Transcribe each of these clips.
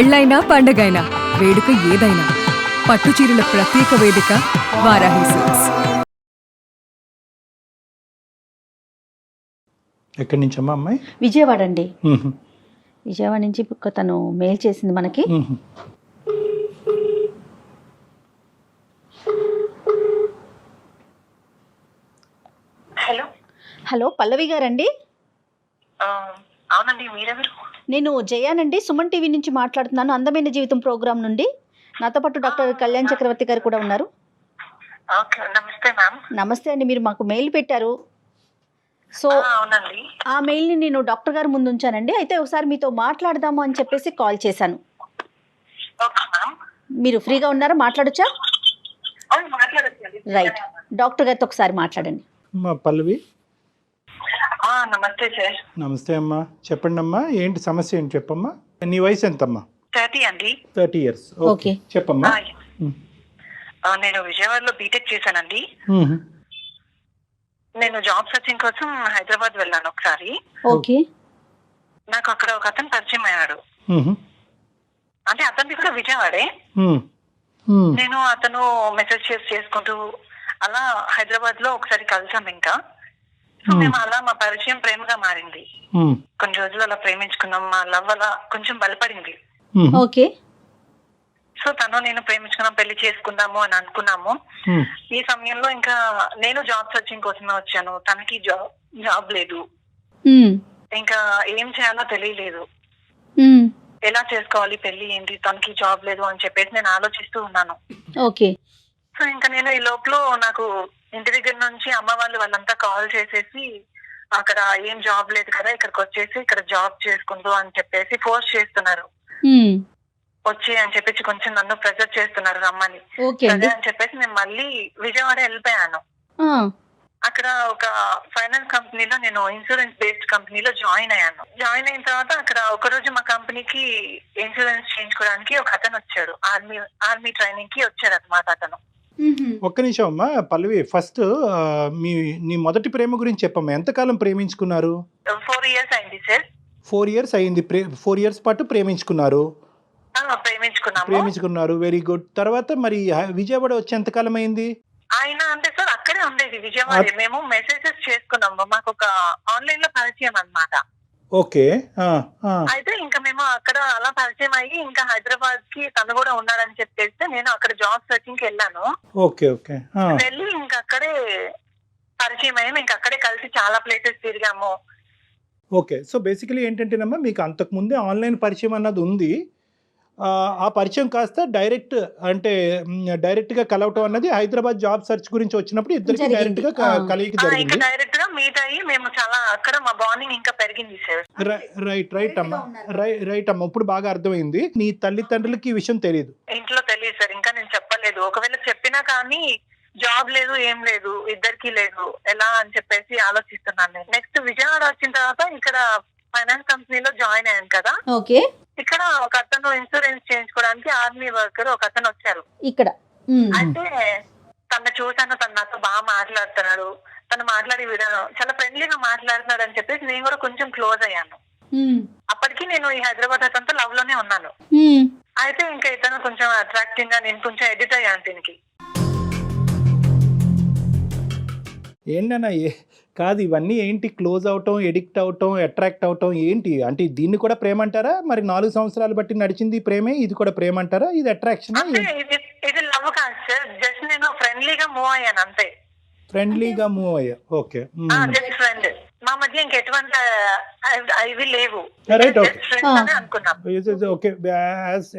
పెళ్ళైనా పండగైనా వేడుక ఏదైనా పట్టుచీరల ప్రత్యేక వేదిక వారాహి సిల్క్స్. ఎక్కడి నుంచి అమ్మా అమ్మాయి? విజయవాడ అండి. విజయవాడ నుంచి తను మెయిల్ చేసింది మనకి. హలో హలో పల్లవి గారండి? అవునండి, మీరెవరు? నేను జయానండి, సుమన్ టీవీ నుంచి మాట్లాడుతున్నాను, అందమైన జీవితం ప్రోగ్రాం నుండి. నాతో పాటు డాక్టర్ కళ్యాణ్ చక్రవర్తి గారు కూడా ఉన్నారు. ఓకే, నమస్తే మ్యామ్. నమస్తే అండి. మీరు మాకు మెయిల్ పెట్టారు. సో అవునండి, ఆ మెయిల్ని నేను డాక్టర్ గారు ముందు ఉంచానండి. అయితే ఒకసారి మీతో మాట్లాడదాము అని చెప్పేసి కాల్ చేశాను. Okay ma'am. మీరు ఫ్రీగా ఉన్నారా? మాట్లాడొచ్చా? మాట్లాడచ్చు. రైట్, డాక్టర్ గారితో ఒకసారి మాట్లాడండి. అమ్మా పల్లవి. నమస్తే సార్. నమస్తే అమ్మా, చెప్పండి అమ్మా, ఏంటి సమస్య ఏంటి చెప్పమ్మా. నీ వయసు ఎంతమ్మా? 30 అండి. 30 years. ఓకే. చెప్పమ్మా. నేను విజయవాడలో బీటెక్ చేశానండి. నేను జాబ్ సర్చింగ్ కోసం హైదరాబాద్ వెళ్ళాను ఒకసారి. ఓకే. నాకు అక్కడ ఒక అతను పరిచయం అయ్యాడు. అంటే అతనిది కూడా విజయవాడే. నేను అతను మెసేజ్ చేసుకుంటూ అలా హైదరాబాద్ లో ఒకసారి కలిసాం. ఇంకా సో మేము అలా మా పరిచయం ప్రేమగా మారింది. కొన్ని రోజులు అలా ప్రేమించుకున్నాం. మా లవ్ అలా కొంచెం బలపడింది. ఓకే. సో తను నేను ప్రేమించుకున్నాం, పెళ్లి చేసుకుందాము అని అనుకున్నాము. ఈ సమయంలో ఇంకా నేను జాబ్ సర్చింగ్ కోసమే వచ్చాను. తనకి జాబ్ లేదు. ఇంకా ఏం చేయాలో తెలియలేదు. ఎలా చేసుకోవాలి పెళ్లి, ఏంటి, తనకి జాబ్ లేదు అని చెప్పేసి నేను ఆలోచిస్తూ ఉన్నాను. ఓకే. సో ఇంకా నేను ఈ లోపల నాకు ఇంటి దగ్గర నుంచి అమ్మ వాళ్ళంతా కాల్ చేసేసి అక్కడ ఏం జాబ్ లేదు కదా, ఇక్కడికి వచ్చేసి ఇక్కడ జాబ్ చేసుకుంటూ అని చెప్పేసి ఫోర్స్ చేస్తున్నారు. వచ్చి అని చెప్పేసి కొంచెం నన్ను ప్రెజర్ చేస్తున్నారు రమ్మని. అదే అని చెప్పేసి నేను మళ్ళీ విజయవాడ వెళ్ళిపోయాను. అక్కడ ఒక ఫైనాన్స్ కంపెనీలో, నేను ఇన్సూరెన్స్ బేస్డ్ కంపెనీలో జాయిన్ అయ్యాను. జాయిన్ అయిన తర్వాత అక్కడ ఒక రోజు మా కంపెనీకి ఇన్సూరెన్స్ చేయించుకోవడానికి ఒక అతను వచ్చాడు. ఆర్మీ ట్రైనింగ్ కి వచ్చాడు అనమాట అతను. ఒక్క నిమిషం అమ్మా పల్లవి, ఫస్ట్ నీ మొదటి ప్రేమ గురించి చెప్పమ్మా. ఎంతకాలం ప్రేమించుకున్నారు? 4 years అయింది సార్. 4 years అయింది. 4 years పాటు ప్రేమించుకున్నారు. ప్రేమించుకున్నారు. Very good. తర్వాత మరి విజయవాడ వచ్చి ఎంతకాలం అయింది? ఆయన అంటే సార్ అక్కడే ఉండేది విజయవాడ. మేము మెసేజెస్ చేసుకున్నాము. మాకు ఒక ఆన్లైన్ లో పరిచయం అన్నమాట. ఓకే. అయితే ఇంకా మేము అక్కడ అలా పరిచయం అయ్యి ఇంకా హైదరాబాద్ కి తను కూడా ఉన్నాడని చెప్పేస్తే నేను అక్కడ జాబ్ సర్చింగ్ కి వెళ్ళాను. Okay okay. వెళ్ళి ఇంకా అక్కడే పరిచయం అయ్యాము. ఇంకా అక్కడే కలిసి చాలా ప్లేసెస్ తిరిగాము. ఓకే. సో బేసికలీ ఏంటంటేనమ్మా, మీకు అంతకు ముందే ఆన్లైన్ పరిచయం అన్నది ఉంది. ఆ పరిచయం కాస్త డైరెక్ట్ గా కలవటం అన్నది హైదరాబాద్ జాబ్ సర్చ్ గురించి వచ్చినప్పుడు ఇద్దరికి డైరెక్ట్ గా కలిగి జరిగింది. డైరెక్ట్ గా మీట్ అయ్యి మేము చాలా అక్కడ మా బాండింగ్ ఇంకా పెరిగింది సార్. రైట్ అమ్మా, ఇప్పుడు బాగా అర్థమైంది. నీ తల్లిదండ్రులకి ఈ విషయం తెలియదు? ఇంట్లో తెలియదు సార్, ఇంకా నేను చెప్పలేదు. ఒకవేళ చెప్పినా కానీ జాబ్ లేదు, ఏం లేదు, ఇద్దరికి లేదు, ఎలా అని చెప్పేసి ఆలోచిస్తున్నాను నేను. నెక్స్ట్ విజయవాడ వచ్చిన తర్వాత ఇక్కడ ఫైనాన్స్ కంపెనీలో జాయిన్ అయ్యాను కదా. ఓకే. ఇక్కడ ఒక అతను ఇన్సూరెన్స్ చేయించుకోవడానికి ఆర్మీ వర్కర్ ఒక అతను వచ్చారు ఇక్కడ. అయితే తను చూసాను, తను నాతో బాగా మాట్లాడుతున్నాడు. తను మాట్లాడే విధానం చాలా ఫ్రెండ్లీగా మాట్లాడుతున్నాడు అని చెప్పేసి నేను కూడా కొంచెం క్లోజ్ అయ్యాను. అప్పటికి నేను ఈ హైదరాబాద్ అతనితో లవ్ లోనే ఉన్నాను. అయితే ఇంకా ఇతను కొంచెం అట్రాక్టింగ్ గా, నేను కొంచెం ఎడిట్ అయ్యాను దీనికి. ఏంటన్నా కాదు, ఇవన్నీ ఏంటి? క్లోజ్ అవటం, ఎడిక్ట్ అవటం, అట్రాక్ట్ అవటం ఏంటి అంటే? దీన్ని కూడా ప్రేమ అంటారా? మరి 4 సంవత్సరాలు బట్టి నడిచింది ప్రేమే, ఇది కూడా ప్రేమ అంటారా? ఇది అట్రాక్షన్? ఇది లవ్ కాదు సార్, జస్ట్ నేను ఫ్రెండ్లీగా మూవ్ అయ్యాను అంతే. ఫ్రెండ్లీగా మూవ్ అయ్యా. ఓకే. Just friend. మా మధ్య ఇంక ఎటువంటి ఇవి లేవు. ఓకే.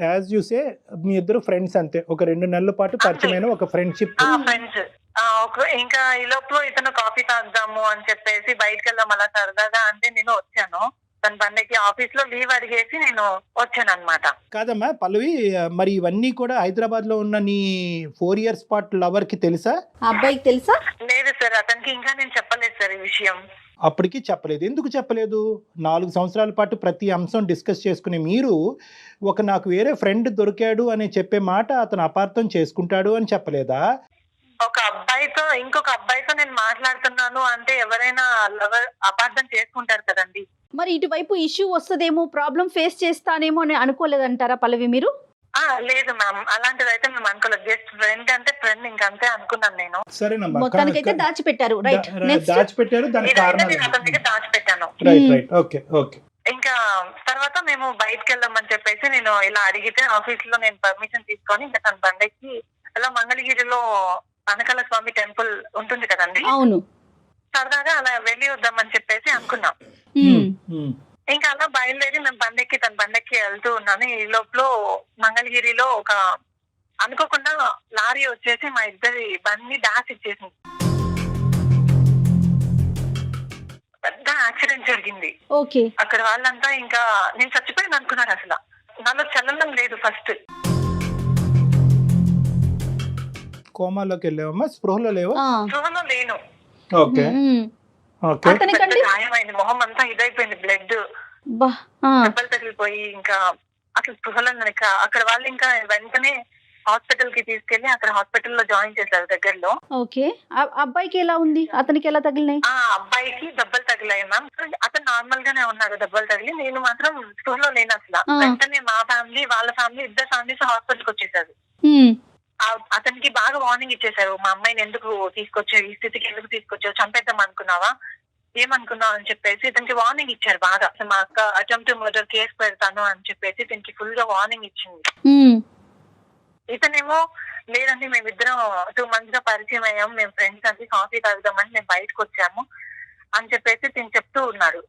యాజ్ యూ సే, మీ ఇద్దరు ఫ్రెండ్స్ అంతే. ఒక 2 నెలల పాటు పరిచయమైన ఒక ఫ్రెండ్షిప్. ఫ్రెండ్స్. ఇంకా ఈ లోపల ఇతను కాఫీ తాగుదాము అని చెప్పేసి బయటకు వెళ్దాం అలా సరదాగా అంటే నేను వచ్చాను. తన బండికి ఆఫీస్ లో లీవ్ అడిగేసి నేను వచ్చాను అనమాట. కాదమ్మా పల్లవి, మరి ఇవన్నీ కూడా హైదరాబాద్ లో ఉన్న నీ 4 years పాటు లవర్ కి తెలుసా? అబ్బాయికి తెలుసా? లేదు సార్, అతనికి ఇంకా నేను చెప్పలేదు సార్ ఈ విషయం. అప్పటికి చెప్పలేదు. ఎందుకు చెప్పలేదు? 4 సంవత్సరాల పాటు ప్రతి అంశం డిస్కస్ చేసుకునే మీరు నాకు వేరే ఫ్రెండ్ దొరికాడు అని చెప్పే మాట అతను అపార్థం చేసుకుంటాడు అని చెప్పలేదా? ఒక అబ్బాయితో ఇంకొక అబ్బాయితో నేను మాట్లాడుతున్నాను అంటే ఎవరైనా లవర్ అపార్థం చేసుకుంటారు కదండి. మరి ఇటువైపు ఇష్యూ వస్తుందేమో, ప్రాబ్లం ఫేస్ చేస్తానేమో అని అనుకోలేదంటారా పల్లవి మీరు? లేదు మ్యామ్, అలాంటిదైతే మేము అనుకోలేదు. జస్ట్ ఫ్రెండ్ అంటే ఫ్రెండ్, ఇంకంతే అనుకున్నాను నేను. సరేనమ్మా, మొత్తానికైతే దాచిపెట్టారు. రైట్, నెక్స్ట్ దాచిపెట్టారు, దానికి ఇదైతే కారణాలు నేను అతని దగ్గర దాచిపెట్టాను. Right okay. ఇంకా తర్వాత మేము బయటకు వెళ్దామని చెప్పేసి నేను ఇలా అడిగితే ఆఫీస్ లో నేను పర్మిషన్ తీసుకొని ఇంకా తన బండికి అలా మంగళగిరిలో అనకాల స్వామి టెంపుల్ ఉంటుంది కదండి, అవును, సరదాగా అలా వెళ్ళి వద్దామని చెప్పేసి అనుకున్నాం. ఇంకా అలా బయలుదేరి మేము బండెక్కి తన బండెక్కి వెళ్తూ ఉన్నాను. ఈ లోపల మంగళగిరిలో ఒక అనుకోకుండా లారీ వచ్చేసి మా ఇద్దరి బండి డాష్ ఇచ్చేసింది. పెద్ద యాక్సిడెంట్ జరిగింది. ఓకే. అక్కడ వాళ్ళంతా ఇంకా నేను చచ్చిపోయింది అనుకున్నారు. అసలు నాలో చలనం లేదు. ఫస్ట్ కోమాలోకి వెళ్ళావమ్మా, స్పృహలో లేవా? స్పృహలో లేను. ఓకే. అతనికండి గాయమైంది, మొహం అంతా ఇదైపోయింది, బ్లడ్ దెబ్బలు తగిలిపోయి ఇంకా అసలు స్పృహలో అక్కడ వాళ్ళు ఇంకా వెంటనే హాస్పిటల్ కి తీసుకెళ్లి అక్కడ హాస్పిటల్లో జాయిన్ చేశారు దగ్గరలో. ఓకే. అబ్బాయికి ఎలా ఉంది? అతనికి ఎలా తగిలినాయి? అబ్బాయికి దెబ్బలు తగిలాయి మ్యామ్. అతను నార్మల్ గానే ఉన్నాడు దెబ్బలు తగిలి. నేను మాత్రం స్కూల్లో లేను అసలు. వెంటనే మా ఫ్యామిలీ వాళ్ళ ఫ్యామిలీ ఇద్దరు ఫ్యామిలీస్ హాస్పిటల్ కి వచ్చేసారు. అతనికి బాగా వార్నింగ్ ఇచ్చేసారు, మా అమ్మాయిని ఎందుకు తీసుకొచ్చావు, ఈ స్థితికి ఎందుకు తీసుకొచ్చావు, చంపేద్దాం అనుకున్నావా, ఏమనుకున్నావు అని చెప్పేసి ఇతనికి వార్నింగ్ ఇచ్చారు బాగా. మా అక్క అటెంప్ట్ మర్డర్ కేసు పెడతాను అని చెప్పేసి ఇతనికి ఫుల్ గా వార్నింగ్ ఇచ్చింది. ఇతనేమో లేదండి మేమిద్దరం 2 months గా పరిచయం అయ్యాము, మేము ఫ్రెండ్స్ అండి, కాఫీ తాగుదామని మేము బయటకు వచ్చాము అని చెప్పేసి తిని చెప్తూ ఉన్నాడు.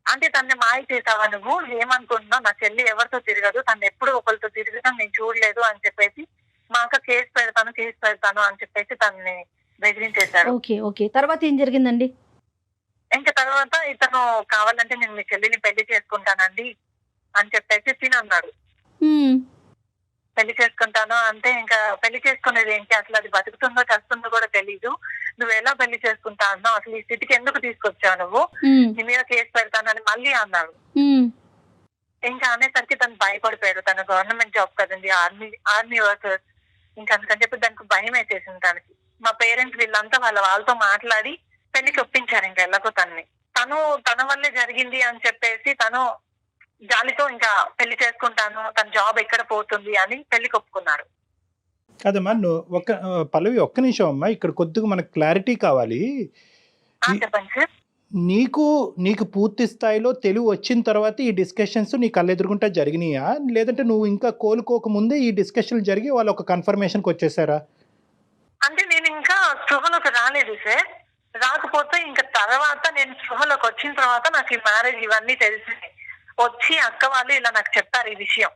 అంటే తనని మాయ చేసావా నువ్వు, ఏమనుకుంటున్నావు, నా చెల్లి ఎవరితో తిరగదు, తను ఎప్పుడు ఒకరితో తిరగడం నేను చూడలేదు అని చెప్పేసి మా అక్క కేసు పెడతాను అని చెప్పేసి తనని బెదిరించేశాడు. తర్వాత ఏం జరిగిందండి? ఇంకా తర్వాత ఇతను కావాలంటే నేను మీ చెల్లిని పెళ్లి చేసుకుంటానండి అని చెప్పేసి తినన్నాడు. పెళ్లి చేసుకుంటాను అంటే ఇంకా పెళ్లి చేసుకునేది ఏంటి, అసలు అది బతుకుతుందో చస్తుందో కూడా తెలీదు, నువ్వు ఎలా పెళ్లి చేసుకుంటా అన్నావు, అసలు ఈ స్థితికి ఎందుకు తీసుకొచ్చావు నువ్వు, నీ మీద కేసు పెడతానని మళ్ళీ అన్నాడు. ఇంకా అనేసరికి తను భయపడిపోయాడు. తన గవర్నమెంట్ జాబ్ కదండి, ఆర్మీ వర్కర్స్, ఇంకా అందుకని చెప్పి దానికి భయం వేసేసింది తనకి. మా పేరెంట్స్ వీళ్ళంతా వాళ్ళతో మాట్లాడి పెళ్లికి ఒప్పించారు. ఇంకా ఎలాగో తన వల్లే జరిగింది అని చెప్పేసి తను జాలితో ఇంకా పెళ్లి చేసుకుంటాను, తన జాబ్ ఎక్కడ పోతుంది అని పెళ్లికి ఒప్పుకున్నాడు. కాదమ్మా, నువ్వు పల్లవి ఒక్క నిమిషం అమ్మా, ఇక్కడ కొద్దిగా మనకు క్లారిటీ కావాలి. చెప్పండి సార్. నీకు పూర్తి స్థాయిలో తెలివి వచ్చిన తర్వాత ఈ డిస్కషన్స్ నీ కళ్ళెదురుగుంటా జరిగినాయా, లేదంటే నువ్వు ఇంకా కోలుకోక ముందే ఈ డిస్కషన్లు జరిగి వాళ్ళు ఒక కన్ఫర్మేషన్కి వచ్చేసారా? అంటే నేను ఇంకా స్పృహలోకి రాలేదు సార్. రాకపోతే ఇంకా తర్వాత నేను స్పృహలోకి వచ్చిన తర్వాత నాకు ఈ మ్యారేజ్ ఇవన్నీ తెలిసింది. వచ్చి అక్క వాళ్ళు ఇలా నాకు చెప్పారు ఈ విషయం,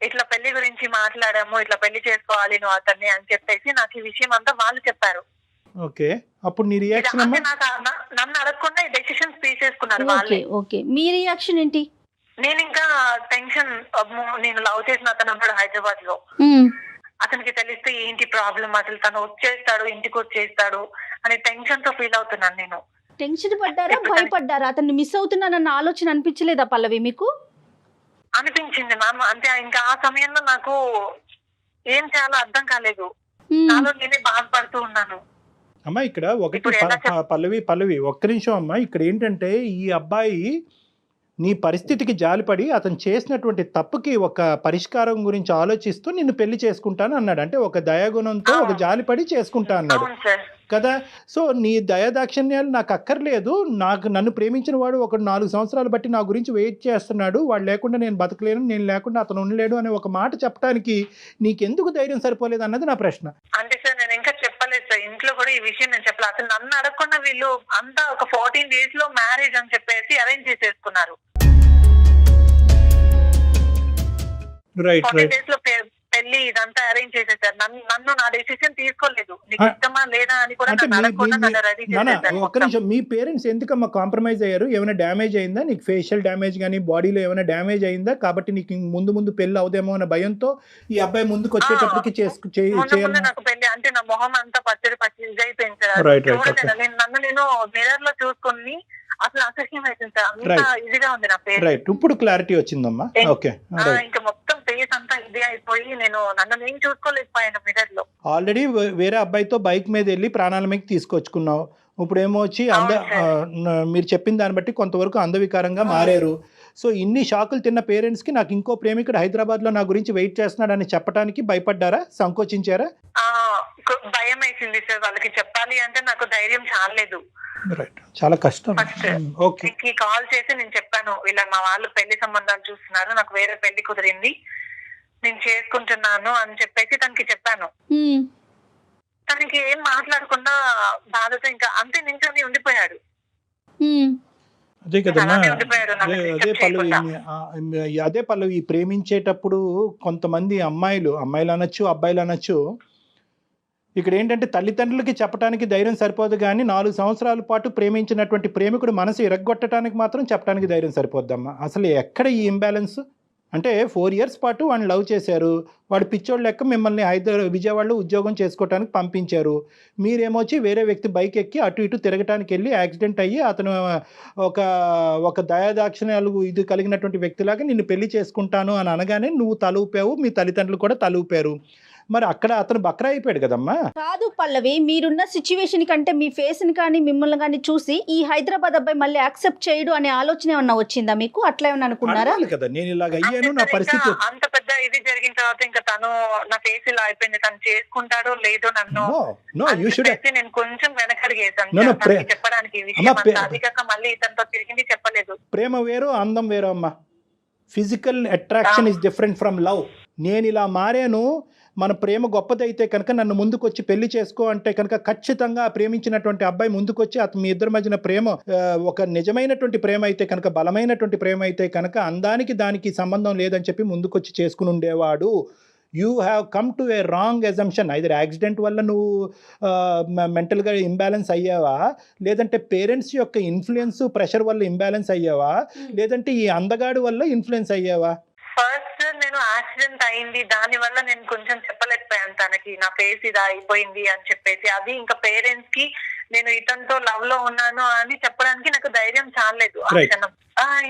ఇట్లా పెళ్లి గురించి మాట్లాడాము, ఇట్లా పెళ్లి చేసుకోవాలి నువ్వు అతన్ని అని చెప్పేసి నాకు ఈ విషయం అంతా వాళ్ళు చెప్పారు. ఓకే, అప్పుడు నీ రియాక్షన్? నన్ను అడగకుండా ఈ డెసిషన్స్ తీసేసుకున్నారు వాళ్ళు. ఓకే, మీ రియాక్షన్ ఏంటి? నేను ఇంకా టెన్షన్, నేను లవ్ చేసిన అతను ఉన్నాడు హైదరాబాద్ లో, అతనికి తెలిస్తే ఏంటి ప్రాబ్లం, అసలు తను వచ్చేస్తాడు ఇంటికి వచ్చేస్తాడు అనే టెన్షన్ తో ఫీల్ అవుతున్నాను నేను. టెన్షన్ పడ్డారా, భయపడ్డారా? అతన్ని మిస్ అవుతున్నానన్న ఆలోచన అనిపించలేదా పల్లవి మీకు? అనిపించింది మ్యామ్. అంటే ఇంకా ఆ సమయంలో నాకు ఏం చేయాలో అర్థం కాలేదు, నాలో నేనే బాధపడుతూ ఉన్నాను. అమ్మా ఇక్కడ ఒకటి పల్లవి ఒక్క నిమిషం అమ్మా, ఇక్కడ ఏంటంటే ఈ అబ్బాయి నీ పరిస్థితికి జాలిపడి అతను చేసినటువంటి తప్పుకి ఒక పరిష్కారం గురించి ఆలోచిస్తూ నిన్ను పెళ్లి చేసుకుంటాను అన్నాడు. అంటే ఒక దయాగుణంతో ఒక జాలిపడి చేసుకుంటా అన్నాడు కదా. సో నీ దయాదాక్షిణ్యాలు నాకు అక్కర్లేదు, నన్ను ప్రేమించిన వాడు ఒక 4 సంవత్సరాలు బట్టి నా గురించి వెయిట్ చేస్తున్నాడు, వాడు లేకుండా నేను బతకలేను, నేను లేకుండా అతను ఉండలేడు అనే ఒక మాట చెప్పడానికి నీకెందుకు ధైర్యం సరిపోలేదు అన్నది నా ప్రశ్న. అంటే సార్ నేను ఇంకా చెప్పలేదు సార్, ఇంట్లో కూడా ఈ విషయం నేను చెప్పలేదు. అసలు నన్ను అడగకుండా వీళ్ళు అంతా ఒక 14 days లో మ్యారేజ్ అని చెప్పేసి అరేంజ్ చేసేసుకున్నారు. రైట్ 14 days లో పెళ్లి ఇదంతా అరేంజ్ చేసేసారు. నన్ను నా డెసిషన్ తీసుకోలేదు, నీకు ఇష్టమా లేదా అని కూడా ఒక్క నిమిషం, మీ పేరెంట్స్ ఎందుకమ్మా కాంప్రమైజ్ అయ్యారు? ఏమైనా డ్యామేజ్ అయిందా నీకు, ఫేషియల్ డ్యామేజ్ కానీ బాడీలో ఏమైనా డ్యామేజ్ అయిందా, కాబట్టి నీకు ముందు పెళ్లి అవుదేమో అన్న భయంతో ఈ అబ్బాయి ముందుకు వచ్చేటప్పటికి చేయాలి? నాకు పెళ్లి అంటే నా మొహం అంతా పచ్చడి ఇదైపోయింది సార్. నన్ను నేను మిర్రర్ లో చూసుకుని అసలు అసహ్యం అవుతుంది సార్, అంత ఇదిగా ఉంది నా పేరు. రైట్, ఇప్పుడు క్లారిటీ వచ్చిందమ్మా. ఓకే, ఇంకా మొత్తం ఫేస్ అంతా ఇది అయిపోయి నన్ను నేను చూసుకోలేకపోయాను మిర్రర్ లో. ఆల్రెడీ వేరే అబ్బాయితో బైక్ మీద వెళ్ళి ప్రాణాల మీద తీసుకొచ్చుకున్నావు. ఇప్పుడు ఏమో వచ్చి మీరు చెప్పిన దాన్ని బట్టి కొంతవరకు అందవికారంగా మారారు. సో ఇన్ని షాకులు తిన్న పేరెంట్స్కి నాకు ఇంకో ప్రేమికుడు హైదరాబాద్లో నా గురించి వెయిట్ చేస్తున్నాడని చెప్పడానికి భయపడ్డారా, సంకోచించారా? భయం వేసింది సార్. వాళ్ళకి చెప్పాలి అంటే నాకు ధైర్యం చాలలేదు. రైట్, చాలా కష్టం. ఓకే, కాల్ చేసి నేను చెప్పాను, ఇలా మా వాళ్ళు పెళ్లి సంబంధాలు చూస్తున్నారు, నాకు వేరే పెళ్లి కుదిరింది, నేను చేసుకుంటున్నాను అని చెప్పేసి తనకి చెప్పాను. తనకి ఏం మాట్లాడకుండా బాధతో ఇంకా అంతే నించొని ఉండిపోయాడు. అదే కదమ్మా, అదే పల్లవి ప్రేమించేటప్పుడు కొంతమంది అమ్మాయిలు అనొచ్చు, అబ్బాయిలు అనొచ్చు, ఇక్కడ ఏంటంటే తల్లిదండ్రులకి చెప్పడానికి ధైర్యం సరిపోదు కానీ 4 సంవత్సరాల పాటు ప్రేమించినటువంటి ప్రేమికుడు మనసు ఇరగ్గొట్టడానికి మాత్రం చెప్పడానికి ధైర్యం సరిపోద్దమ్మా. అసలు ఎక్కడ ఈ ఇంబ్యాలెన్స్? అంటే 4 years పాటు వాడిని లవ్ చేశారు, వాడు పిచ్చోళ్ళు లెక్క మిమ్మల్ని విజయవాడలో ఉద్యోగం చేసుకోవడానికి పంపించారు. మీరేమొచ్చి వేరే వ్యక్తి బైక్ ఎక్కి అటు ఇటు తిరగటానికి వెళ్ళి యాక్సిడెంట్ అయ్యి అతను ఒక దయాదాక్షిణ్యాలు ఇది కలిగినటువంటి వ్యక్తిలాగా నిన్ను పెళ్లి చేసుకుంటాను అని అనగానే నువ్వు తలూపావు, మీ తల్లిదండ్రులు కూడా తలూపారు. మరి అక్కడ అతను బక్రా అయిపోయాడు కదమ్మా. కాదు పల్లవి, మీరున్న సిచ్యువేషన్ కంటే మీ ఫేస్ ని కానీ మిమ్మల్ని కానీ చూసి ఈ హైదరాబాద్ అబ్బాయి మళ్ళీ యాక్సెప్ట్ చేయడు అనే ఆలోచన ఏమన్నా వచ్చిందా మీకు? అట్లా ఏమన్నా అనుకున్నారా? కదా నేను ఇలాగ అయ్యాను, నా పరిస్థితి అంత పెద్ద ఇది జరిగిన తర్వాత ఇంకా తను నా ఫేస్ ఇలా అయిపోయింది, తను చేసుకుంటాడో లేదో నన్ను నేను కొంచెం వెనకడిగేసాను చెప్పడానికి. అది కాక మళ్ళీ ఇతనితో తిరిగింది చెప్పలేదు. ప్రేమ వేరు, అందం వేరు అమ్మా. Physical attraction is different from love. నేను ఇలా మారాను, మన ప్రేమ గొప్పదైతే కనుక నన్ను ముందుకొచ్చి పెళ్లి చేసుకో అంటే కనుక ఖచ్చితంగా ప్రేమించినటువంటి అబ్బాయి ముందుకొచ్చి అతను మీ ఇద్దరి మధ్యన ప్రేమ ఒక నిజమైనటువంటి ప్రేమ అయితే కనుక, బలమైనటువంటి ప్రేమ అయితే కనుక అందానికి దానికి సంబంధం లేదని చెప్పి ముందుకొచ్చి చేసుకుని ఉండేవాడు. You have come to A wrong assumption. Either accident వల్ల నువ్వు మెంటల్గా ఇంబ్యాలెన్స్ అయ్యావా, లేదంటే పేరెంట్స్ యొక్క ఇన్ఫ్లుయెన్స్ ప్రెషర్ వల్ల ఇంబ్యాలెన్స్ అయ్యావా, లేదంటే ఈ అందగాడు వల్ల ఇన్ఫ్లుయెన్స్ అయ్యావా? ఫస్ట్ నేను యాక్సిడెంట్ అయింది, దాని వల్ల నేను కొంచెం చెప్పలేకపోయాను తనకి నా ఫేస్ ఇది అయిపోయింది అని చెప్పేసి. అది ఇంకా పేరెంట్స్ కి నేను ఇతనితో లవ్ లో ఉన్నాను అని చెప్పడానికి నాకు ధైర్యం చాలలేదు ఆ క్షణం.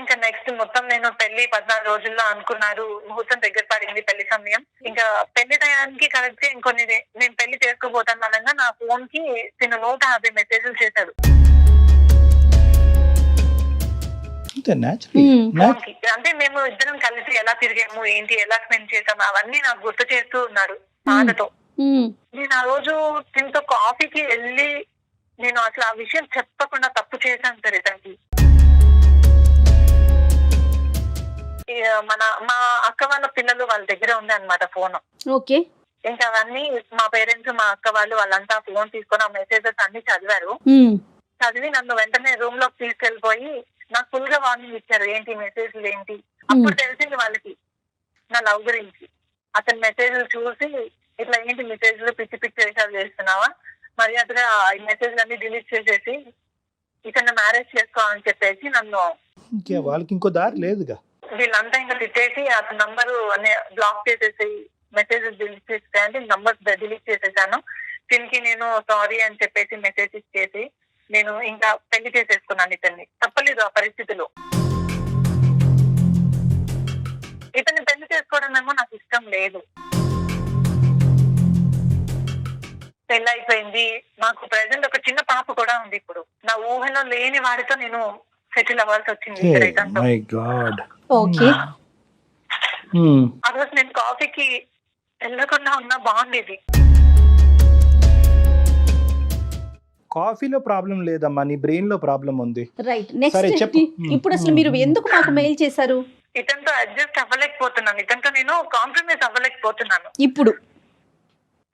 ఇంకా నెక్స్ట్ మొత్తం నేను పెళ్లి 14 రోజుల్లో అనుకున్నారు, ముహూర్తం దగ్గర పడింది, పెళ్లి సమయం. ఇంకా పెళ్లి టయానికి కరెక్ట్ గా ఇంకొన్ని నేను పెళ్లి చేసుకోబోతాను అనగా నా ఫోన్ కి 150 మెసేజ్లు చేశాడు. అంటే మేము ఇద్దరం కలిసి ఎలా తిరిగాము, ఏంటి, ఎలా స్పెండ్ చేసాము, అవన్నీ నాకు గుర్తు చేస్తూ ఉన్నాడు బాధతో. నేను ఆ రోజు దీంతో కాఫీకి వెళ్ళి నేను అసలు ఆ విషయం చెప్పకుండా తప్పు చేశాను సరే తనకి. మా అక్క వాళ్ళ పిల్లలు వాళ్ళ దగ్గర ఉంది అనమాట ఫోన్. ఓకే. ఇంకా అవన్నీ మా పేరెంట్స్, మా అక్క వాళ్ళంతా ఫోన్ తీసుకొని ఆ మెసేజెస్ అన్ని చదివారు. చదివి నన్ను వెంటనే రూమ్ లోకి తీసుకెళ్లిపోయి నాకు ఫుల్ గా వార్నింగ్ ఇచ్చారు, ఏంటి మెసేజ్లు ఏంటి. అప్పుడు తెలిసింది వాళ్ళకి నా లవ్ గురించి. అతని మెసేజ్లు చూసి ఇట్లా ఏంటి మెసేజ్లు పిచ్చి పిచ్చి వేషాలు చేస్తున్నావా, మర్యాదగా ఈ మెసేజ్లు అన్ని డిలీట్ చేసేసి ఇతను మ్యారేజ్ చేసుకోవాలని చెప్పేసి నన్ను వాళ్ళకి ఇంకో దారి లేదుగా. వీళ్ళంతా ఇంకా తిట్టేసి అతని నంబరు బ్లాక్ చేసేసి మెసేజెస్ డిలీట్ చేస్తే అంటే నంబర్ డిలీట్ చేసేసాను. దీనికి నేను సారీ అని చెప్పేసి మెసేజ్ ఇచ్చేసి నేను ఇంకా పెళ్లి చేసేసుకున్నాను ఇతన్ని. తప్పలేదు ఆ పరిస్థితిలో. ఇతన్ని పెళ్లి చేసుకోవడం ఏమో నాకు ఇష్టం లేదు. పెళ్లి అయిపోయింది, నాకు ప్రెసెంట్ ఒక చిన్న పాప కూడా ఉంది. ఇప్పుడు నా ఊహలో లేని వాడితో నేను సెటిల్ అవ్వాల్సి వచ్చింది. ఆ రోజు నేను కాఫీకి వెళ్ళకుండా ఉన్నా బాగుండేది. కాఫీలో ప్రాబ్లం లేదమ్మా, నీ బ్రెయిన్ లో ప్రాబ్లం ఉంది. రైట్. నెక్స్ట్ ఇప్పుడు అసలు మీరు ఎందుకు మాకు మెయిల్ చేశారు? ఇతనితో అడ్జస్ట్ అవ్వలేకపోతున్నాను, ఇతనితో నేను కాంప్రమైజ్ అవ్వలేకపోతున్నాను. ఇప్పుడు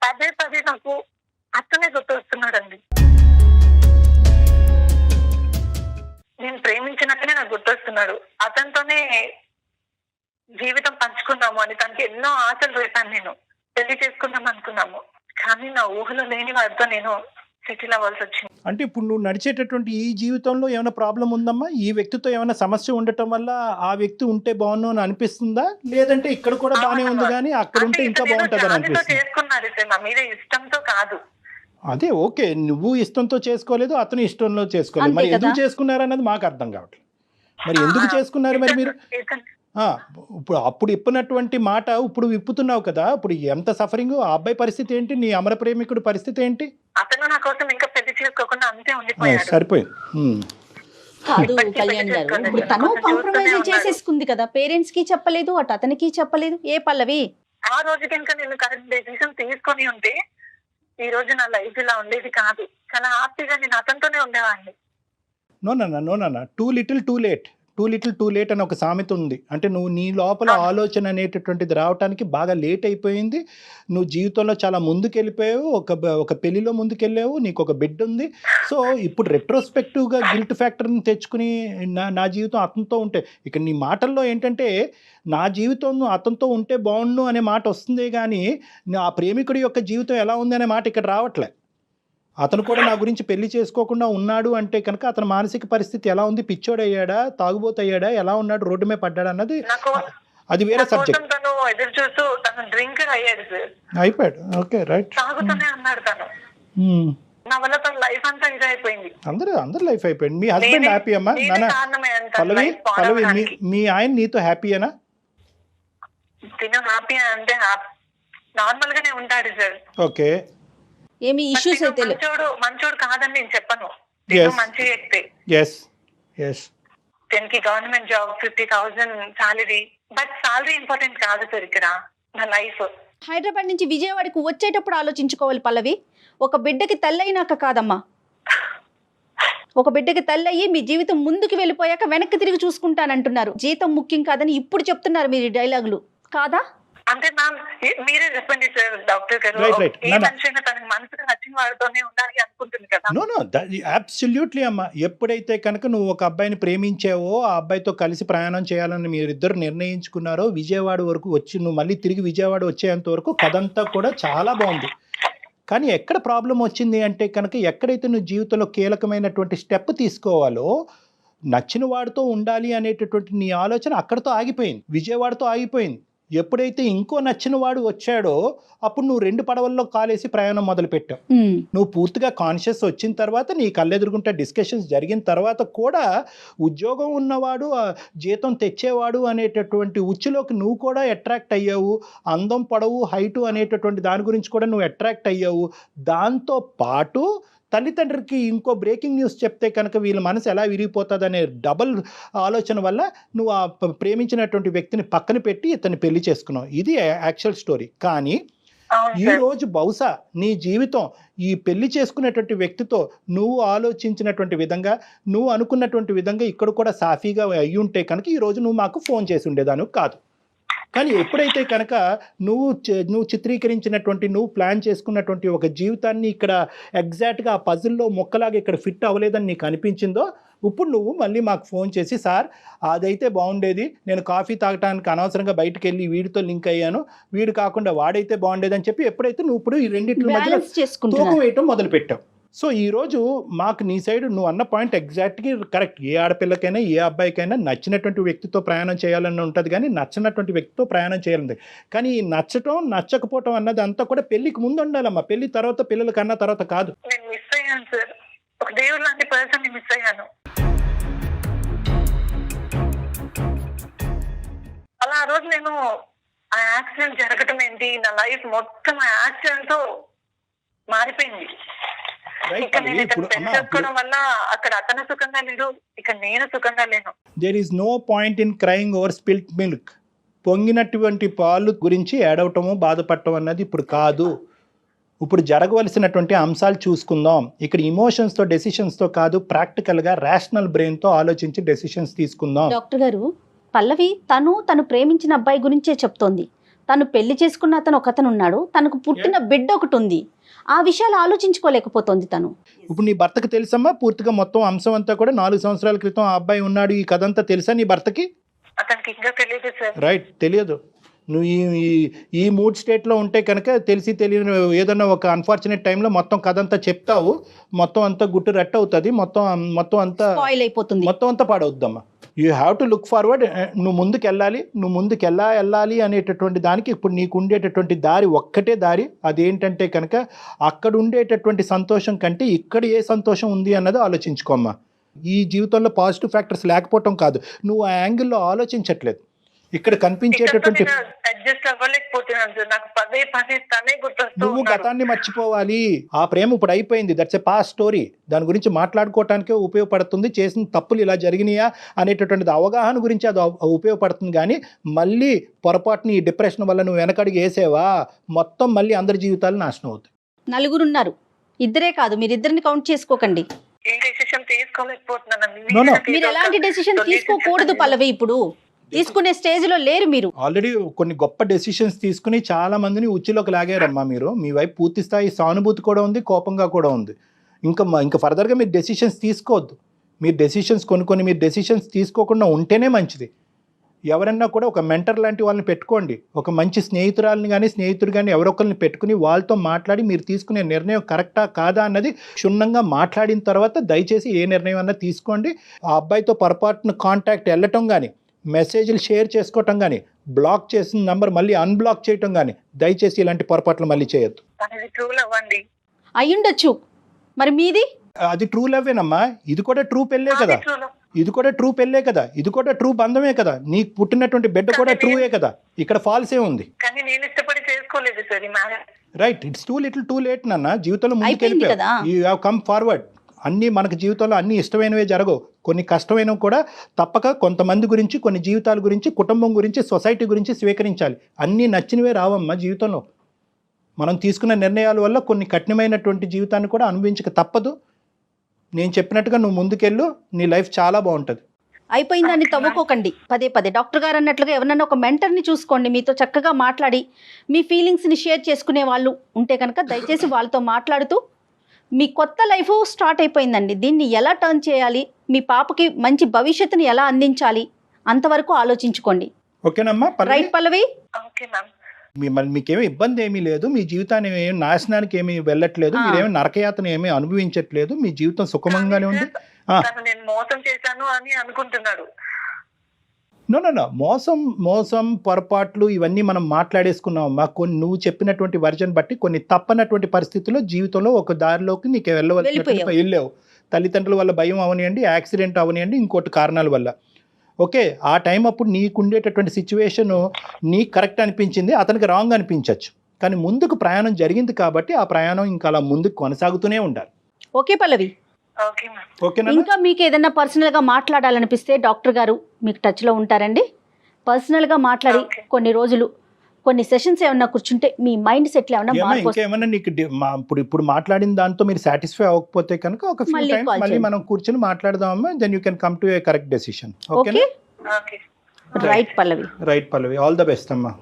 పదే పదే నాకు అతనే గుర్తొస్తున్నాడండి. నేను ప్రేమించినట్టునే నాకు గుర్తొస్తున్నాడు. అతనితోనే జీవితం పంచుకున్నాము అని తనకి ఎన్నో ఆశలు రేపాను. నేను పెళ్లి చేసుకుందాం అనుకున్నాము, కానీ నా ఊహలో లేని వాడితో నేను సెటిల్ అవ్వాల్సి వచ్చింది. అంటే ఇప్పుడు నువ్వు నడిచేటటువంటి ఈ జీవితంలో ఏమైనా ప్రాబ్లం ఉందమ్మా? ఈ వ్యక్తితో ఏమైనా సమస్య ఉండటం వల్ల ఆ వ్యక్తి ఉంటే బాగుండు అని అనిపిస్తుందా, లేదంటే ఇక్కడ కూడా బాగానే ఉంది కానీ అక్కడ ఉంటే ఇంకా బాగుంటుంది అని అనిపిస్తుంది? చేసుకున్నారు నా మీద ఇష్టంతో కాదు. అదే ఓకే, నువ్వు ఇష్టంతో చేసుకోలేదు, అతను ఇష్టంలో చేసుకోలేదు, మరి ఎందుకు చేసుకున్నారు అన్నది మాకు అర్థం కావట్లేదు. మరి ఎందుకు చేసుకున్నారు మరి మీరు? ఇప్పుడు అప్పుడు ఇప్పినటువంటి మాట ఇప్పుడు విప్పుతున్నావు కదా, ఇప్పుడు ఎంత సఫరింగ్, ఆ అబ్బాయి పరిస్థితి ఏంటి, నీ అమర ప్రేమికుడి పరిస్థితి ఏంటి? అతను నా కోసం ఇంకా పెళ్లి చేసుకోకుండా అంతే ఉండిపోయాడు. సరిపోయింది. కాదు కళ్యాణ్ గారు, ఇప్పుడు తను కాంప్రమైజ్ చేసేసుకుంది కదా, పేరెంట్స్ కి చెప్పలేదు, అటు అతనికి చెప్పలేదు. ఏ పల్లవి, ఆ రోజు కనుక నేను కరెక్ట్ డెసిషన్ తీసుకొని ఉంటే ఈ రోజు నా లైఫ్ ఇలా ఉండేది కాదు. చాలా హ్యాపీగా నేను అతనితోనే ఉండేవాడిని. No too little too late అని ఒక సామెత ఉంది. అంటే నువ్వు నీ లోపల ఆలోచన అనేటటువంటిది రావడానికి బాగా లేట్ అయిపోయింది. నువ్వు జీవితంలో చాలా ముందుకు వెళ్ళిపోయావు, ఒక పెళ్లిలో ముందుకెళ్ళావు, నీకు ఒక బిడ్డ ఉంది. సో ఇప్పుడు రెట్రోస్పెక్టివ్గా గిల్ట్ ఫ్యాక్టర్ని తెచ్చుకుని నా జీవితం అతనితో ఉంటే, ఇక నీ మాటల్లో ఏంటంటే నా జీవితం అతనితో ఉంటే బాగుండు అనే మాట వస్తుంది, కానీ ఆ ప్రేమికుడి యొక్క జీవితం ఎలా ఉంది అనే మాట ఇక్కడ రావట్లే. అతను కూడా నా గురించి పెళ్లి చేసుకోకుండా ఉన్నాడు అంటే కనుక అతని మానసిక పరిస్థితి ఎలా ఉంది, పిచ్చోడయ్యాడా, తాగుబోతయ్యాడా, ఎలా ఉన్నాడు, రోడ్డు మీద పడ్డాడు అన్నది అది వేరే సబ్జెక్ట్. తను ఎదురు చూస్తూ తను డ్రింకర్ అయ్యాడు సార్, అయిపోయాడు. ఓకే రైట్, తాగుతూనే అన్నాడు తను. నా వల్ల తన లైఫ్ అంతా ఇదైపోయింది. అందరు లైఫ్ అయిపోయింది. మీ హస్బెండ్ హ్యాపీ అమ్మా? పల్లవి మీ ఆయన నీతో హ్యాపీయేనా? తిన హ్యాపీ అంటే నార్మల్ గానే ఉంటాడు సార్. ఓకే, ఏమి ఇష్యూస్ అయితే మంచోడు కాదని నేను చెప్పను, మంచి వ్యక్తి. దీనికి government job 50,000 salary, but salary important కాదు సార్ ఇక్కడ నా లైఫ్. హైదరాబాద్ నుంచి విజయవాడకు వచ్చేటప్పుడు ఆలోచించుకోవాలి పల్లవి. ఒక బిడ్డకి తల్లయినాక కాదమ్మా, ఒక బిడ్డకి తల్లయ్యి మీ జీవితం ముందుకు వెళ్ళిపోయాక వెనక్కి తిరిగి చూసుకుంటానంటున్నారు. జీతం ముఖ్యం కాదని ఇప్పుడు చెప్తున్నారు మీరు ఈ డైలాగులు కాదా? అంటే మీరే చెప్పండి సార్ డాక్టర్ గారు, ఏ మనిషి అయినా తనకి మనసుకు నచ్చిన వాడితోనే ఉండాలి అనుకుంటుంది కదా. అబ్సల్యూట్లీ అమ్మా. ఎప్పుడైతే కనుక నువ్వు ఒక అబ్బాయిని ప్రేమించావో, ఆ అబ్బాయితో కలిసి ప్రయాణం చేయాలని మీరిద్దరు నిర్ణయించుకున్నారో, విజయవాడ వరకు వచ్చి నువ్వు మళ్ళీ తిరిగి విజయవాడ వచ్చేంత వరకు కథంతా కూడా చాలా బాగుంది. కానీ ఎక్కడ ప్రాబ్లం వచ్చింది అంటే కనుక, ఎక్కడైతే నువ్వు జీవితంలో కీలకమైనటువంటి స్టెప్ తీసుకోవాలో, నచ్చిన వాడితో ఉండాలి అనేటటువంటి నీ ఆలోచన అక్కడితో ఆగిపోయింది, విజయవాడతో ఆగిపోయింది. ఎప్పుడైతే ఇంకో నచ్చిన వాడు వచ్చాడో అప్పుడు నువ్వు 2 పడవల్లో కాలేసి ప్రయాణం మొదలుపెట్టావు. నువ్వు పూర్తిగా కాన్షియస్ వచ్చిన తర్వాత, నీ కళ్ళెదురుగుంటే డిస్కషన్స్ జరిగిన తర్వాత కూడా ఉద్యోగం ఉన్నవాడు, జీతం తెచ్చేవాడు అనేటటువంటి ఉచ్చులోకి నువ్వు కూడా అట్రాక్ట్ అయ్యావు. అందం, పొడవు, హైటు అనేటటువంటి దాని గురించి కూడా నువ్వు అట్రాక్ట్ అయ్యావు. దాంతో పాటు తల్లిదండ్రికి ఇంకో బ్రేకింగ్ న్యూస్ చెప్తే కనుక వీళ్ళ మనసు ఎలా విరిగిపోతుంది అనే డబల్ ఆలోచన వల్ల నువ్వు ఆ ప్రేమించినటువంటి వ్యక్తిని పక్కన పెట్టి ఇతన్ని పెళ్లి చేసుకున్నావు. ఇది యాక్చువల్ స్టోరీ. కానీ ఈరోజు బహుశా నీ జీవితం ఈ పెళ్లి చేసుకునేటువంటి వ్యక్తితో నువ్వు ఆలోచించినటువంటి విధంగా, నువ్వు అనుకున్నటువంటి విధంగా ఇక్కడ కూడా సాఫీగా అయ్యి ఉంటే కనుక ఈరోజు నువ్వు మాకు ఫోన్ చేసి ఉండేదాను కాదు. కానీ ఎప్పుడైతే కనుక నువ్వు చిత్రీకరించినటువంటి, నువ్వు ప్లాన్ చేసుకున్నటువంటి ఒక జీవితాన్ని ఇక్కడ ఎగ్జాక్ట్గా ఆ పజిల్లో మొక్కలాగా ఇక్కడ ఫిట్ అవ్వలేదని నీకు అనిపించిందో, ఇప్పుడు నువ్వు మళ్ళీ మాకు ఫోన్ చేసి, సార్ అదైతే బాగుండేది, నేను కాఫీ తాగడానికి అనవసరంగా బయటకు వెళ్ళి వీడితో లింక్ అయ్యాను, వీడు కాకుండా వాడైతే బాగుండేది అని చెప్పి ఎప్పుడైతే నువ్వు ఇప్పుడు ఈ రెండింటి మధ్య తూకం వేయటం మొదలుపెట్టావు. సో ఈరోజు మాకు నీ సైడ్ నువ్వు అన్న పాయింట్ ఎగ్జాక్ట్గా కరెక్ట్. ఏ ఆడపిల్లకైనా ఏ అబ్బాయికైనా నచ్చినటువంటి వ్యక్తితో ప్రయాణం చేయాలని ఉంటుంది, కానీ నచ్చినటువంటి వ్యక్తితో ప్రయాణం చేయాలంది. కానీ ఈ నచ్చటం నచ్చకపోవటం అన్నది అంతా కూడా పెళ్లికి ముందు ఉండాలమ్మా, పెళ్లి తర్వాత, పిల్లల కన్నా తర్వాత కాదు. నేను మిస్ అయ్యాను సార్, ఒక దేవుడు లాంటి పర్సన్ ని మిస్ అయ్యాను. అలా ఆ రోజు నేను ఆ యాక్సిడెంట్ జరగటం ఏంటి, నా లైఫ్ మొత్తం ఆ యాక్సిడెంట్ తో మారిపోయింది. ఇక్కడ నేను ఇతను పెళ్లి చేసుకోవడం వల్ల అక్కడ అతను సుఖంగా లేడు, ఇక్కడ నేను సుఖంగా లేను. There is no point in crying over spilt milk. పొంగినటువంటి పాలు గురించి ఏడవటము, బాధపడటం అన్నది ఇప్పుడు కాదు. ఇప్పుడు జరగవలసినటువంటి అంశాలు చూసుకుందాం. ఇక్కడ ఇమోషన్స్తో, డెసిషన్స్తో కాదు, ప్రాక్టికల్గా రేషనల్ బ్రెయిన్తో ఆలోచించి డెసిషన్స్ తీసుకుందాం. డాక్టర్ గారు, పల్లవి తను ప్రేమించిన అబ్బాయి గురించే చెప్తోంది. తను పెళ్లి చేసుకున్న అతను ఒకతను ఉన్నాడు, తనకు పుట్టిన బిడ్డ ఒకటి ఉంది. ఆ విషయాలు ఆలోచించుకోలేకపోతుంది తను. ఇప్పుడు నీ భర్తకి తెలుసమ్మా పూర్తిగా మొత్తం అంశం అంతా కూడా? 4 సంవత్సరాల క్రితం ఆ అబ్బాయి ఉన్నాడు, ఈ కథ అంతా తెలుసా నీ భర్తకి? అతనికి ఇంకా తెలియదు సార్. రైట్, తెలియదు. నువ్వు ఈ మూడ్ స్టేట్లో ఉంటే కనుక తెలిసి తెలియని ఏదన్నా ఒక అన్ఫార్చునేట్ టైంలో మొత్తం కథ అంతా చెప్తావు, మొత్తం అంతా గుట్టు రెట్ అవుతుంది, మొత్తం అంతా అయిపోతుంది, మొత్తం అంతా పాడవుద్దమ్మా. You have to look forward. నువ్వు ముందుకు వెళ్ళాలి అనేటటువంటి దానికి ఇప్పుడు నీకు ఉండేటటువంటి దారి ఒక్కటే దారి. అదేంటంటే కనుక అక్కడ ఉండేటటువంటి సంతోషం కంటే ఇక్కడ ఏ సంతోషం ఉంది అన్నది ఆలోచించుకోమ్మా. ఈ జీవితంలో పాజిటివ్ ఫ్యాక్టర్స్ లేకపోవటం కాదు, నువ్వు ఆ యాంగిల్లో ఆలోచించట్లేదు. ఇక్కడ కనిపించేటటువంటి అడ్జస్ట్ అవ్వలేకపోతున్నాను సార్. నాకు పదే పదే తనే గుర్తొస్తూ నువ్వు ఉన్నాడు. గతాన్ని మర్చిపోవాలి. ఆ ప్రేమ ఇప్పుడు అయిపోయింది. That's a past story. దాని గురించి మాట్లాడుకోవటానికే ఉపయోగపడుతుంది. చేసిన తప్పులు ఇలా జరిగినాయా అనేటటువంటిది అవగాహన గురించి అది ఉపయోగపడుతుంది. కానీ మళ్ళీ పొరపాటుని ఈ డిప్రెషన్ వల్ల నువ్వు వెనకడికి వేసేవా, మొత్తం మళ్ళీ అందరి జీవితాలు నాశనం అవుతాయి. నలుగురున్నారు, ఇద్దరే కాదు, మీరు ఇద్దరిని కౌంట్ చేసుకోకండి. ఏ డెసిషన్ తీసుకోలేకపోతున్నాను. No, no. మీరు ఎలాంటి డెసిషన్ తీసుకోకూడదు పల్లవి. ఇప్పుడు తీసుకునే స్టేజ్ లో లేరు మీరు. ఆల్రెడీ కొన్ని గొప్ప డెసిషన్స్ తీసుకుని చాలా మందిని ఉచ్చులోకి లాగారమ్మా మీరు. మీ వైపు పూర్తి స్థాయి సానుభూతి కూడా ఉంది, కోపంగా కూడా ఉంది. ఇంకా ఫర్దర్గా మీరు డెసిషన్స్ తీసుకోవద్దు. మీరు డెసిషన్స్ కొన్ని మీరు డెసిషన్స్ తీసుకోకుండా ఉంటేనే మంచిది. ఎవరన్నా కూడా ఒక మెంటర్ లాంటి వాళ్ళని పెట్టుకోండి. ఒక మంచి స్నేహితురాలని కానీ స్నేహితుడు కానీ ఎవరొకరిని పెట్టుకుని వాళ్ళతో మాట్లాడి మీరు తీసుకునే నిర్ణయం కరెక్టా కాదా అన్నది క్షుణ్ణంగా మాట్లాడిన తర్వాత దయచేసి ఏ నిర్ణయం అన్నా తీసుకోండి. ఆ అబ్బాయితో పొరపాటున కాంటాక్ట్ వెళ్ళటం కానీ, మెసేజ్లు షేర్ చేసుకోవటం కానీ, బ్లాక్ చేసిన నంబర్ మళ్ళీ అన్బ్లాక్ చేయటం కానీ దయచేసి ఇలాంటి పొరపాట్లు మళ్ళీ చేయొద్దు. అనేది ట్రూ లవ్ అండి. అయ్యుండొచ్చు, మరి మీది? అది ట్రూ లవ్వేనమ్మా. ఇది కూడా ట్రూ పెళ్ళే కదా, ట్రూ లవ్. ఇది కూడా ట్రూ పెళ్ళే కదా, ఇది కూడా ట్రూ బంధమే కదా. నీకు పుట్టినటువంటి బిడ్డ కూడా ట్రూయే కదా. ఇక్కడ ఫాల్సే ఉంది. కానీ నేను ఇష్టపడి చేసుకోలేదు సార్ ఈ marriage. Right, it's two little too late నాన్న. జీవితంలో ముందుకు అయిపోయింది కదా. You have come forward. అన్నీ మనకు జీవితంలో అన్నీ ఇష్టమైనవే జరగవు. కొన్ని కష్టమైనవి కూడా తప్పక కొంతమంది గురించి, కొన్ని జీవితాల గురించి, కుటుంబం గురించి, సొసైటీ గురించి స్వీకరించాలి. అన్నీ నచ్చినవే రావమ్మా జీవితంలో. మనం తీసుకున్న నిర్ణయాల వల్ల కొన్ని కఠినమైనటువంటి జీవితాన్ని కూడా అనుభవించక తప్పదు. నేను చెప్పినట్టుగా నువ్వు ముందుకెళ్ళు, నీ లైఫ్ చాలా బాగుంటుంది. అయిపోయిందని తవ్వుకోకండి పదే పదే. డాక్టర్ గారు అన్నట్లుగా ఎవరన్నా ఒక మెంటర్ని చూసుకోండి, మీతో చక్కగా మాట్లాడి మీ ఫీలింగ్స్ని షేర్ చేసుకునే వాళ్ళు ఉంటే కనుక దయచేసి వాళ్ళతో మాట్లాడుతూ మీ కొత్త లైఫ్ స్టార్ట్ అయిపోయిందండి, దీన్ని ఎలా టర్న్ చేయాలి, మీ పాపకి మంచి భవిష్యత్తుని ఎలా అందించాలి అంతవరకు ఆలోచించుకోండి. ఓకేనమ్మా Pallavi? Right Pallavi? Okay ma'am. మీకేమీ ఇబ్బంది ఏమీ లేదు. మీ జీవితాన్ని ఏమి నాశనానికి ఏమీ వెళ్ళట్లేదు. మీరేమి నరకయాతన ఏమీ అనుభవించట్లేదు. మీ జీవితం సుఖమంగానే ఉంది. తను నేను మోసం చేశాను అని అనుకుంటున్నాడు. నో మోసం పొరపాట్లు ఇవన్నీ మనం మాట్లాడేసుకున్నామమ్మా. కొన్ని నువ్వు చెప్పినటువంటి వర్జన్ బట్టి కొన్ని తప్పనటువంటి పరిస్థితుల్లో జీవితంలో ఒక దారిలోకి నీకు వెళ్ళవలసి వెళ్ళావు. తల్లిదండ్రుల వల్ల భయం అవనియండి, యాక్సిడెంట్ అవనియండి, ఇంకోటి కారణాల వల్ల. ఓకే, ఆ టైం అప్పుడు నీకు ఉండేటటువంటి సిచ్యువేషను నీకు కరెక్ట్ అనిపించింది, అతనికి రాంగ్ అనిపించవచ్చు. కానీ ముందుకు ప్రయాణం జరిగింది కాబట్టి ఆ ప్రయాణం ఇంకా అలా ముందుకు కొనసాగుతూనే ఉండాలి. ఓకే పల్లవి, ఓకే మ్యామ్. ఓకేనా? ఇంకా మీకు ఏదైనా పర్సనల్గా మాట్లాడాలనిపిస్తే డాక్టర్ గారు మీకు టచ్లో ఉంటారండి. పర్సనల్గా మాట్లాడి కొన్ని రోజులు కొన్ని సెషన్స్ ఏమన్నా కూర్చుంటే మీ మైండ్ సెట్లో ఏమన్నా మార్పు వస్తుంది. ఇంకేమన్నా నీకు ఇప్పుడు మాట్లాడిన దాంతో మీరు సాటిస్ఫై అవ్వకపోతే కనుక ఒక ఫ్యూ మళ్ళీ టైమ్స్ call మళ్ళీ చేయండి. మనం కూర్చొని మాట్లాడదామమ్మా. Then you can come to a correct decision. Okay okay. Right Pallavi. Right Pallavi, all the best అమ్మా.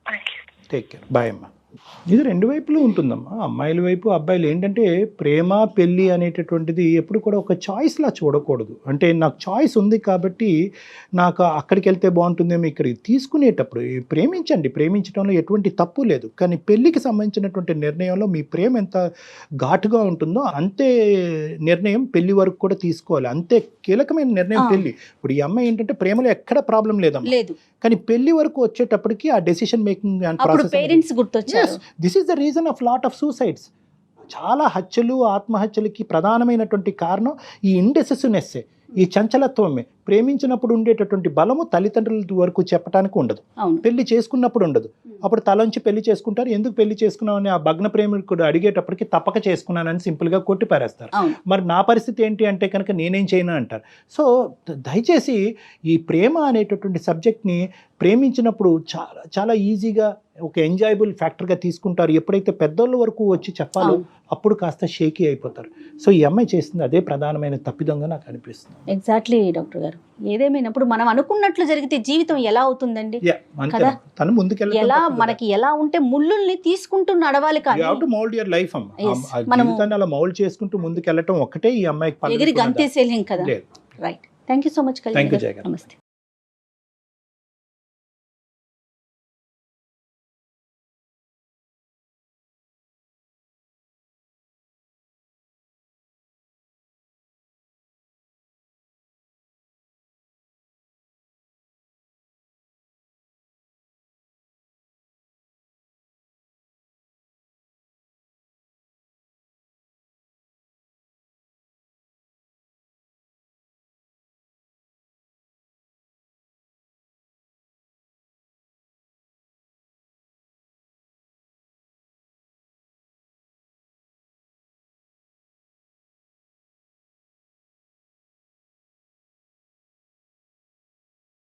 Thank you. Take care, bye అమ్మా. ఇది రెండు వైపులు ఉంటుందమ్మా. అమ్మాయిల వైపు అబ్బాయిలు ఏంటంటే ప్రేమ పెళ్ళి అనేటటువంటిది ఎప్పుడు కూడా ఒక చాయిస్లా చూడకూడదు. అంటే నాకు చాయిస్ ఉంది కాబట్టి నాకు అక్కడికి వెళ్తే బాగుంటుందేమో, ఇక్కడికి తీసుకునేటప్పుడు ప్రేమించండి, ప్రేమించడంలో ఎటువంటి తప్పు లేదు. కానీ పెళ్ళికి సంబంధించినటువంటి నిర్ణయంలో మీ ప్రేమ ఎంత ఘాటుగా ఉంటుందో అంతే నిర్ణయం పెళ్లి వరకు కూడా తీసుకోవాలి. అంతే కీలకమైన నిర్ణయం పెళ్లి. ఇప్పుడు ఈ అమ్మాయి ఏంటంటే ప్రేమలో ఎక్కడ ప్రాబ్లం లేదమ్మా, లేదు, కానీ పెళ్లి వరకు వచ్చేటప్పటికి ఆ డెసిషన్ మేకింగ్ అండ్ అప్పుడు ప్రాసెస్, పేరెంట్స్ గుర్తొచ్చారు. This is the reason of lot of suicides. చాలా హత్యలు, ఆత్మహత్యలకి ప్రధానమైనటువంటి కారణం ఈ ఇండెసిసివ్నెస్సే, ఈ చంచలత్వమే. ప్రేమించినప్పుడు ఉండేటటువంటి బలము తల్లిదండ్రుల వరకు చెప్పడానికి ఉండదు, అవును. పెళ్లి చేసుకున్నప్పుడు ఉండదు. అప్పుడు తలంచి పెళ్లి చేసుకుంటారు. ఎందుకు పెళ్లి చేసుకున్నామని ఆ భగ్న ప్రేమికుడు అడిగేటప్పటికి తప్పక చేసుకున్నానని సింపుల్గా కొట్టి పారేస్తారు. అవును. మరి నా పరిస్థితి ఏంటి అంటే కనుక నేనేం చేయను అంటారు. సో దయచేసి ఈ ప్రేమ అనేటటువంటి సబ్జెక్ట్ని ప్రేమించినప్పుడు చాలా చాలా ఈజీగా ఒక ఎంజాయబుల్ ఫ్యాక్టర్గా తీసుకుంటారు. ఎప్పుడైతే పెద్దోళ్ళ వరకు వచ్చి చెప్పాలో అప్పుడు కాస్త షేకీ అయిపోతారు. సో ఈ అమ్మాయి చేస్తుంది అదే ప్రధానమైన తప్పిదంగా నాకు అనిపిస్తుంది. ఎగ్జాక్ట్లీ డాక్టర్ గారు. ఏదేమైనప్పుడు మనం అనుకున్నట్లు జరిగితే జీవితం ఎలా అవుతుందండి? అంతే, తను ముందుకెళ్ళి ఎలా మనకి ఎలా ఉంటే ముళ్ళుల్ని తీసుకుంటూ నడవాలి, కానీ మౌల్డ్ యువర్ లైఫ్ అమ్మ. Yes. జీవితాన్ని అలా మౌల్డ్ చేసుకుంటూ ముందుకెళ్ళటం ఒక్కటే ఈ అమ్మాయికి ఎగిరి గంతేసేలేం కదా. లేదు. Right, thank you so much. Thank you, Jaya గారు. నమస్తే.